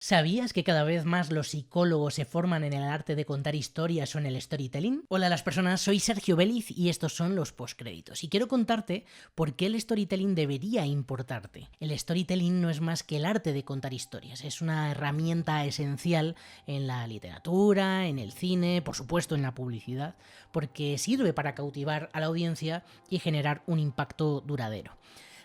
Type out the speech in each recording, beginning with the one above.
¿Sabías que cada vez más los psicólogos se forman en el arte de contar historias o en el storytelling? Hola a las personas, soy Sergio Vélez y estos son los postcréditos. Y quiero contarte por qué el storytelling debería importarte. El storytelling no es más que el arte de contar historias, es una herramienta esencial en la literatura, en el cine, por supuesto en la publicidad, porque sirve para cautivar a la audiencia y generar un impacto duradero.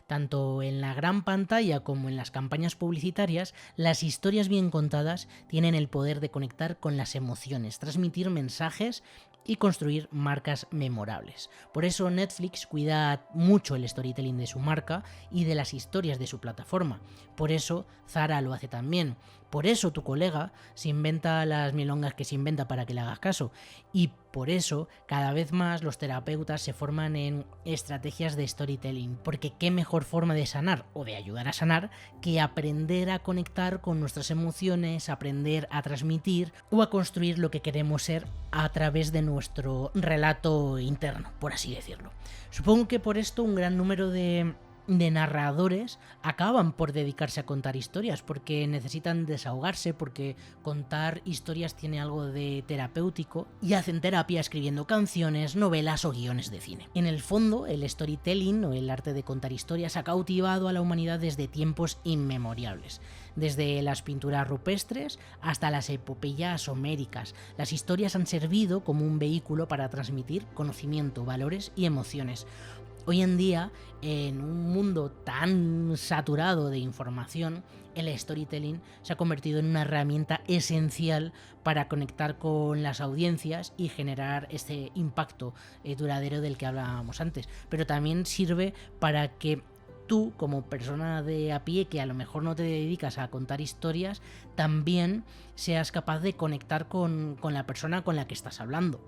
Tanto en la gran pantalla como en las campañas publicitarias, las historias bien contadas tienen el poder de conectar con las emociones, transmitir mensajes y construir marcas memorables. Por eso Netflix cuida mucho el storytelling de su marca y de las historias de su plataforma. Por eso Zara lo hace también. Por eso tu colega se inventa las milongas que se inventa para que le hagas caso. Y por eso cada vez más los terapeutas se forman en estrategias de storytelling. Porque qué mejor forma de sanar o de ayudar a sanar que aprender a conectar con nuestras emociones, aprender a transmitir o a construir lo que queremos ser a través de nuestro relato interno, por así decirlo. Supongo que por esto un gran número de narradores acaban por dedicarse a contar historias porque necesitan desahogarse, porque contar historias tiene algo de terapéutico y hacen terapia escribiendo canciones, novelas o guiones de cine. En el fondo, el storytelling o el arte de contar historias ha cautivado a la humanidad desde tiempos inmemoriales. Desde las pinturas rupestres hasta las epopeyas homéricas, las historias han servido como un vehículo para transmitir conocimiento, valores y emociones. Hoy en día, en un mundo tan saturado de información, el storytelling se ha convertido en una herramienta esencial para conectar con las audiencias y generar este impacto duradero del que hablábamos antes. Pero también sirve para que tú, como persona de a pie que a lo mejor no te dedicas a contar historias, también seas capaz de conectar con la persona con la que estás hablando.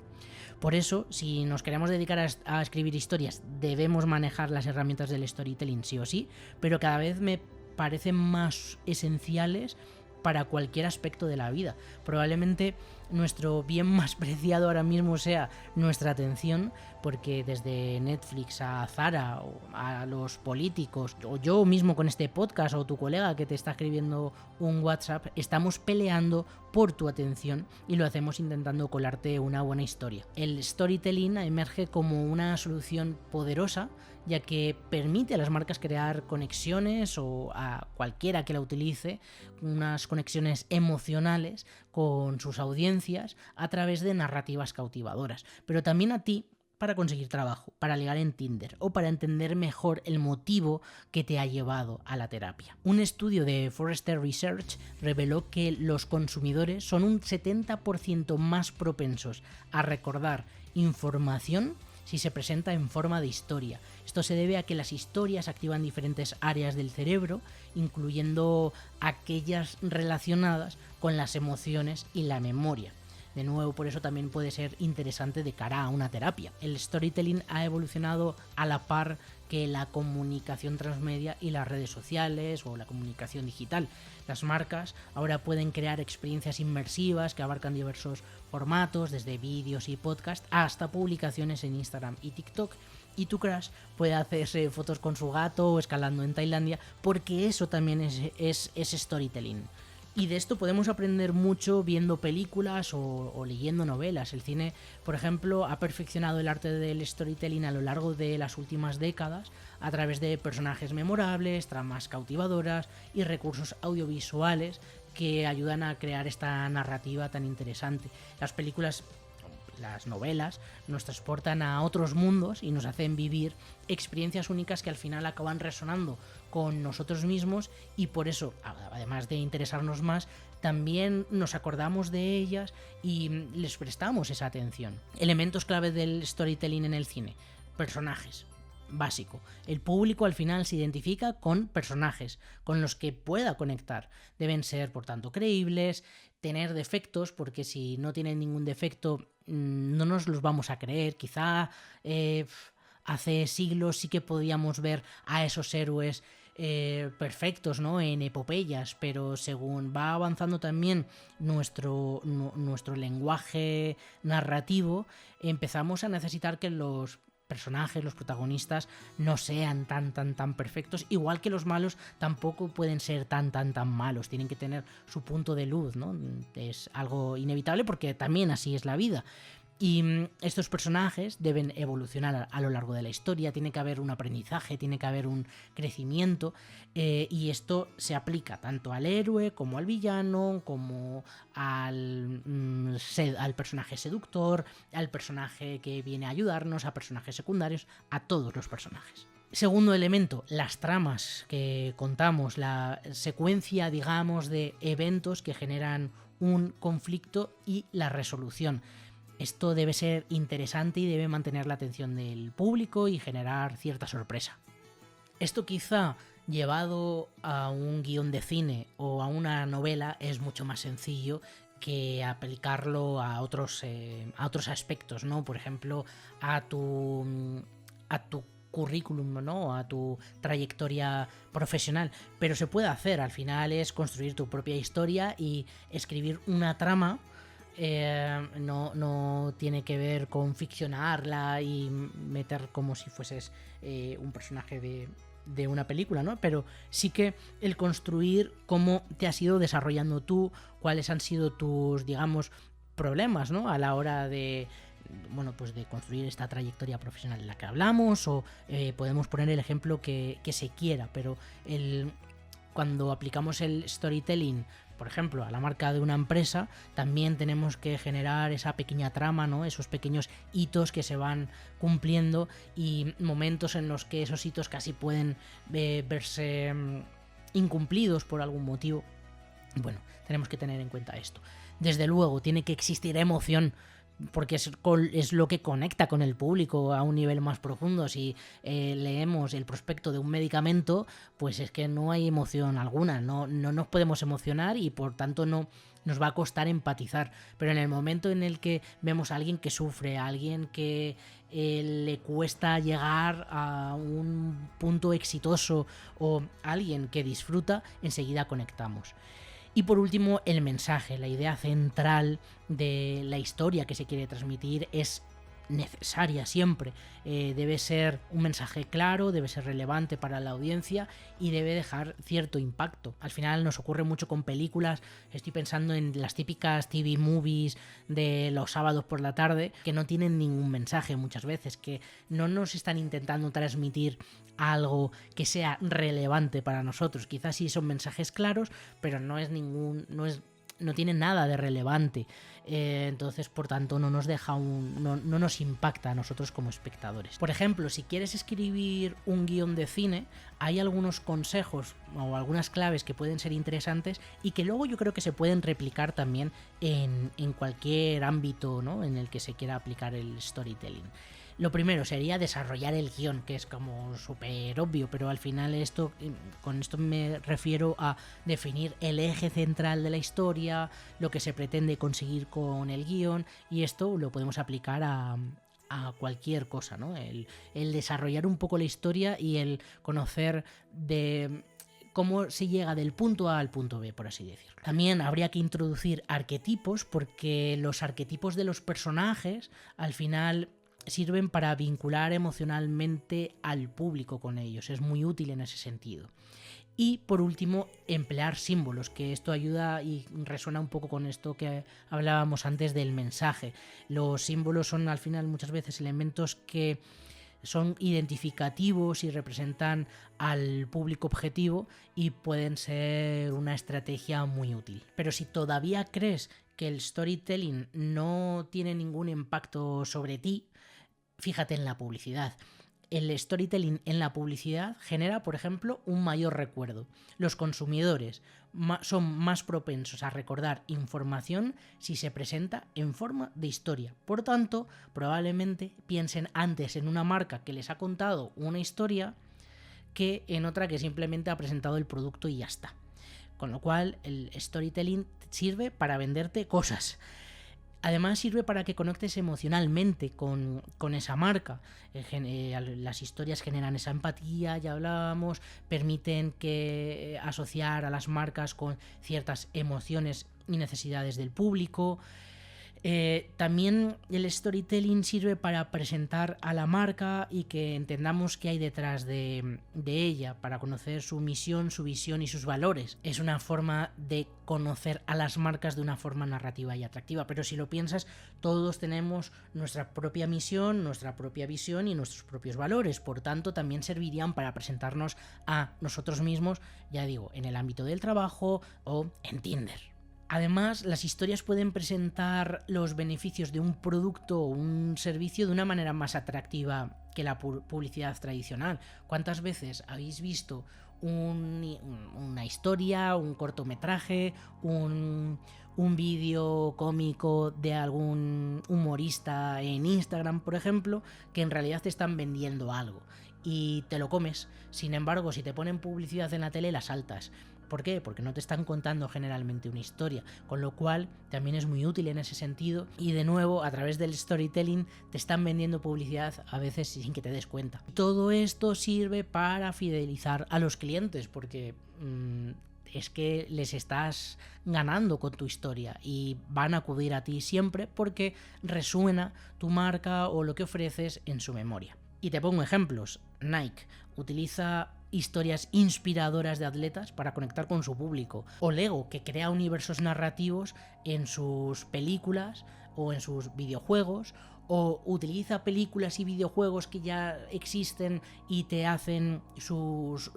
Por eso, si nos queremos dedicar a escribir historias, debemos manejar las herramientas del storytelling sí o sí, pero cada vez me parecen más esenciales para cualquier aspecto de la vida. Probablemente nuestro bien más preciado ahora mismo sea nuestra atención, porque desde Netflix a Zara o a los políticos, o yo mismo con este podcast, o tu colega que te está escribiendo un WhatsApp, estamos peleando por tu atención y lo hacemos intentando colarte una buena historia. El storytelling emerge como una solución poderosa, ya que permite a las marcas crear conexiones, o a cualquiera que la utilice, unas conexiones emocionales con sus audiencias a través de narrativas cautivadoras. Pero también a ti, para conseguir trabajo, para ligar en Tinder o para entender mejor el motivo que te ha llevado a la terapia. Un estudio de Forrester Research reveló que los consumidores son un 70% más propensos a recordar información si se presenta en forma de historia. Esto se debe a que las historias activan diferentes áreas del cerebro, incluyendo aquellas relacionadas con las emociones y la memoria. De nuevo, por eso también puede ser interesante de cara a una terapia. El storytelling ha evolucionado a la par que la comunicación transmedia y las redes sociales o la comunicación digital. Las marcas ahora pueden crear experiencias inmersivas que abarcan diversos formatos, desde vídeos y podcast hasta publicaciones en Instagram y TikTok. Y tu crush puede hacerse fotos con su gato o escalando en Tailandia, porque eso también es storytelling. Y de esto podemos aprender mucho viendo películas o leyendo novelas. El cine, por ejemplo, ha perfeccionado el arte del storytelling a lo largo de las últimas décadas a través de personajes memorables, tramas cautivadoras y recursos audiovisuales que ayudan a crear esta narrativa tan interesante. Las películas, las novelas, nos transportan a otros mundos y nos hacen vivir experiencias únicas que al final acaban resonando con nosotros mismos, y por eso, además de interesarnos más, también nos acordamos de ellas y les prestamos esa atención. Elementos clave del storytelling en el cine: personajes. Básico. El público al final se identifica con personajes con los que pueda conectar. Deben ser, por tanto, creíbles, tener defectos, porque si no tienen ningún defecto no nos los vamos a creer. Quizá hace siglos sí que podíamos ver a esos héroes perfectos, ¿no?, en epopeyas, pero según va avanzando también nuestro lenguaje narrativo, empezamos a necesitar que los personajes, los protagonistas, no sean tan perfectos, igual que los malos tampoco pueden ser tan malos, tienen que tener su punto de luz, ¿no? Es algo inevitable porque también así es la vida. Y estos personajes deben evolucionar a lo largo de la historia, tiene que haber un aprendizaje, tiene que haber un crecimiento, y esto se aplica tanto al héroe como al villano, como al personaje seductor, al personaje que viene a ayudarnos, a personajes secundarios, a todos los personajes. Segundo elemento, las tramas que contamos, la secuencia, digamos, de eventos que generan un conflicto y la resolución. Esto debe ser interesante y debe mantener la atención del público y generar cierta sorpresa. Esto quizá llevado a un guión de cine o a una novela es mucho más sencillo que aplicarlo a otros aspectos, ¿no? Por ejemplo, a tu currículum, ¿no? A tu trayectoria profesional, pero se puede hacer. Al final es construir tu propia historia y escribir una trama. No tiene que ver con ficcionarla y meter como si fueses un personaje de una película, ¿no? Pero sí que el construir cómo te has ido desarrollando tú, cuáles han sido tus, digamos, problemas, ¿no? A la hora de, bueno, pues de construir esta trayectoria profesional en la que hablamos, o podemos poner el ejemplo que se quiera, pero cuando aplicamos el storytelling, por ejemplo, a la marca de una empresa, también tenemos que generar esa pequeña trama, ¿no? Esos pequeños hitos que se van cumpliendo y momentos en los que esos hitos casi pueden verse incumplidos por algún motivo. Bueno, tenemos que tener en cuenta esto. Desde luego, tiene que existir emoción, porque es lo que conecta con el público a un nivel más profundo. Si leemos el prospecto de un medicamento, pues es que no hay emoción alguna, no nos podemos emocionar y por tanto no nos va a costar empatizar. Pero en el momento en el que vemos a alguien que sufre, a alguien que le cuesta llegar a un punto exitoso, o a alguien que disfruta, enseguida conectamos. Y por último, el mensaje, la idea central de la historia que se quiere transmitir es necesaria siempre. Debe ser un mensaje claro, debe ser relevante para la audiencia y debe dejar cierto impacto. Al final nos ocurre mucho con películas, estoy pensando en las típicas TV movies de los sábados por la tarde, que no tienen ningún mensaje muchas veces, que no nos están intentando transmitir algo que sea relevante para nosotros. Quizás sí son mensajes claros, pero no tiene nada de relevante, entonces por tanto no nos impacta a nosotros como espectadores. Por ejemplo, si quieres escribir un guión de cine, hay algunos consejos o algunas claves que pueden ser interesantes y que luego yo creo que se pueden replicar también en cualquier ámbito, ¿no?, en el que se quiera aplicar el storytelling. Lo primero sería desarrollar el guión, que es como súper obvio, pero al final con esto me refiero a definir el eje central de la historia, lo que se pretende conseguir con el guión, y esto lo podemos aplicar a cualquier cosa, ¿no? El desarrollar un poco la historia y el conocer de cómo se llega del punto A al punto B, por así decirlo. También habría que introducir arquetipos, porque los arquetipos de los personajes al final sirven para vincular emocionalmente al público con ellos, es muy útil en ese sentido. Y por último, emplear símbolos, que esto ayuda y resuena un poco con esto que hablábamos antes del mensaje. Los símbolos son al final muchas veces elementos que son identificativos y representan al público objetivo y pueden ser una estrategia muy útil. Pero si todavía crees que el storytelling no tiene ningún impacto sobre ti, fíjate en la publicidad. El storytelling en la publicidad genera, por ejemplo, un mayor recuerdo. Los consumidores son más propensos a recordar información si se presenta en forma de historia. Por tanto, probablemente piensen antes en una marca que les ha contado una historia que en otra que simplemente ha presentado el producto y ya está. Con lo cual, el storytelling sirve para venderte cosas. Además sirve para que conectes emocionalmente con esa marca. Las historias generan esa empatía, ya hablábamos, permiten asociar a las marcas con ciertas emociones y necesidades del público. También el storytelling sirve para presentar a la marca y que entendamos qué hay detrás de ella, para conocer su misión, su visión y sus valores. Es una forma de conocer a las marcas de una forma narrativa y atractiva, pero si lo piensas, todos tenemos nuestra propia misión, nuestra propia visión y nuestros propios valores, por tanto también servirían para presentarnos a nosotros mismos, ya digo, en el ámbito del trabajo o en Tinder. Además, las historias pueden presentar los beneficios de un producto o un servicio de una manera más atractiva que la publicidad tradicional. ¿Cuántas veces habéis visto una historia, un cortometraje, un vídeo cómico de algún humorista en Instagram, por ejemplo, que en realidad te están vendiendo algo y te lo comes? Sin embargo, si te ponen publicidad en la tele, la saltas. ¿Por qué? Porque no te están contando generalmente una historia, con lo cual también es muy útil en ese sentido y de nuevo a través del storytelling te están vendiendo publicidad a veces sin que te des cuenta. Todo esto sirve para fidelizar a los clientes porque es que les estás ganando con tu historia y van a acudir a ti siempre porque resuena tu marca o lo que ofreces en su memoria. Y te pongo ejemplos. Nike utiliza historias inspiradoras de atletas para conectar con su público. O Lego, que crea universos narrativos en sus películas o en sus videojuegos. O utiliza películas y videojuegos que ya existen y te hacen sus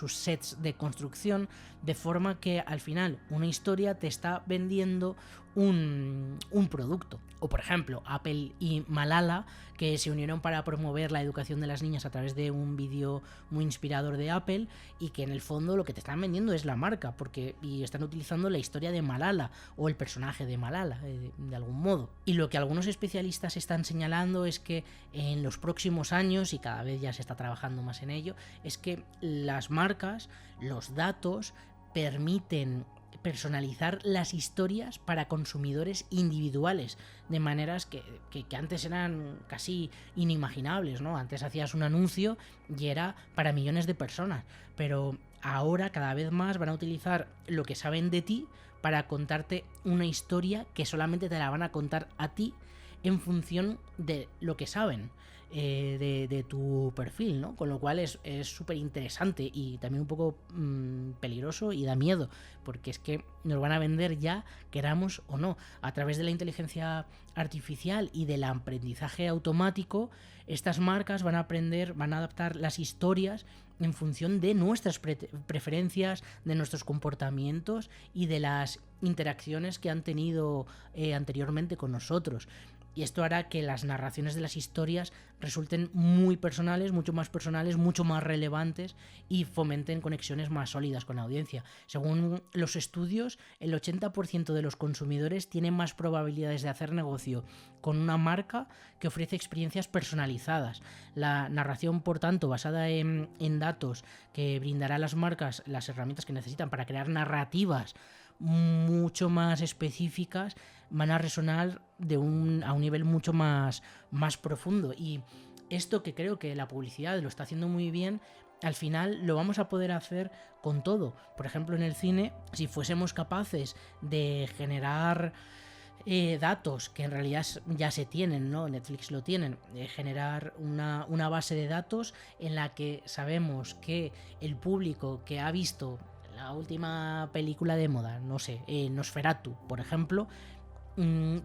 sets de construcción, de forma que al final una historia te está vendiendo un producto. O por ejemplo, Apple y Malala, que se unieron para promover la educación de las niñas a través de un vídeo muy inspirador de Apple, y que en el fondo lo que te están vendiendo es la marca, y están utilizando la historia de Malala o el personaje de Malala de algún modo. Y lo que algunos especialistas están señalando es que en los próximos años, y cada vez ya se está trabajando más en ello, es que las marcas, los datos, permiten personalizar las historias para consumidores individuales, de maneras que antes eran casi inimaginables, ¿no? Antes hacías un anuncio y era para millones de personas, pero ahora cada vez más van a utilizar lo que saben de ti para contarte una historia que solamente te la van a contar a ti en función de lo que saben de tu perfil, ¿no? Con lo cual es súper interesante y también un poco peligroso y da miedo, porque es que nos van a vender ya, queramos o no, a través de la inteligencia artificial y del aprendizaje automático. Estas marcas van a adaptar las historias en función de nuestras preferencias, de nuestros comportamientos y de las interacciones que han tenido anteriormente con nosotros. Y esto hará que las narraciones de las historias resulten muy personales, mucho más relevantes y fomenten conexiones más sólidas con la audiencia. Según los estudios, el 80% de los consumidores tienen más probabilidades de hacer negocio con una marca que ofrece experiencias personalizadas. La narración, por tanto, basada en datos, que brindará a las marcas las herramientas que necesitan para crear narrativas mucho más específicas, van a resonar a un nivel mucho más profundo. Y esto, que creo que la publicidad lo está haciendo muy bien, al final lo vamos a poder hacer con todo. Por ejemplo, en el cine, si fuésemos capaces de generar datos que en realidad ya se tienen, ¿no? Netflix lo tienen, generar una base de datos en la que sabemos que el público que ha visto la última película de moda, no sé, Nosferatu, por ejemplo,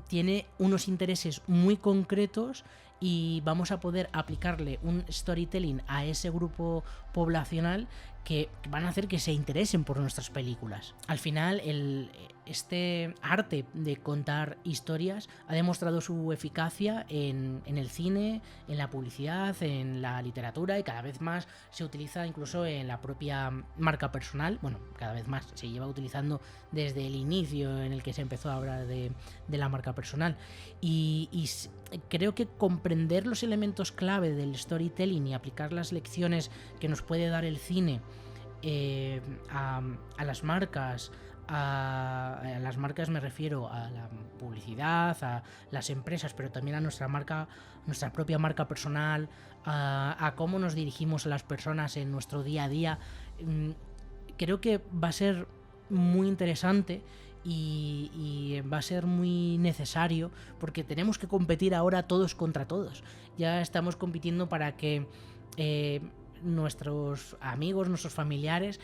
tiene unos intereses muy concretos y vamos a poder aplicarle un storytelling a ese grupo poblacional que van a hacer que se interesen por nuestras películas. Al final, este arte de contar historias ha demostrado su eficacia en el cine, en la publicidad, en la literatura, y cada vez más se utiliza incluso en la propia marca personal. Bueno, cada vez más se lleva utilizando desde el inicio en el que se empezó a hablar de la marca personal. Y creo que comprender los elementos clave del storytelling y aplicar las lecciones que nos puede dar el cine a las marcas, a las marcas me refiero a la publicidad, a las empresas, pero también a nuestra marca, nuestra propia marca personal, a cómo nos dirigimos a las personas en nuestro día a día. Creo que va a ser muy interesante y va a ser muy necesario porque tenemos que competir ahora todos contra todos. Ya estamos compitiendo para que nuestros amigos, nuestros familiares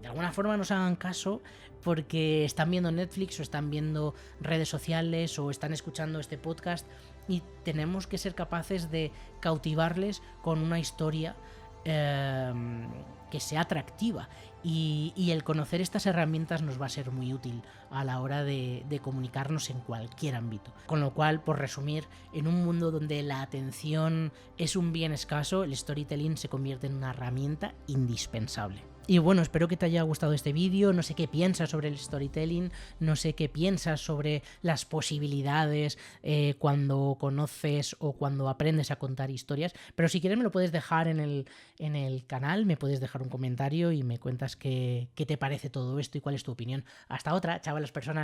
de alguna forma nos hagan caso porque están viendo Netflix o están viendo redes sociales o están escuchando este podcast, y tenemos que ser capaces de cautivarles con una historia que sea atractiva, y el conocer estas herramientas nos va a ser muy útil a la hora de comunicarnos en cualquier ámbito. Con lo cual, por resumir, en un mundo donde la atención es un bien escaso, el storytelling se convierte en una herramienta indispensable. Y bueno, espero que te haya gustado este vídeo. No sé qué piensas sobre el storytelling, no sé qué piensas sobre las posibilidades cuando conoces o cuando aprendes a contar historias, pero si quieres me lo puedes dejar en el canal, me puedes dejar un comentario y me cuentas qué te parece todo esto y cuál es tu opinión. Hasta otra, chao a las personas.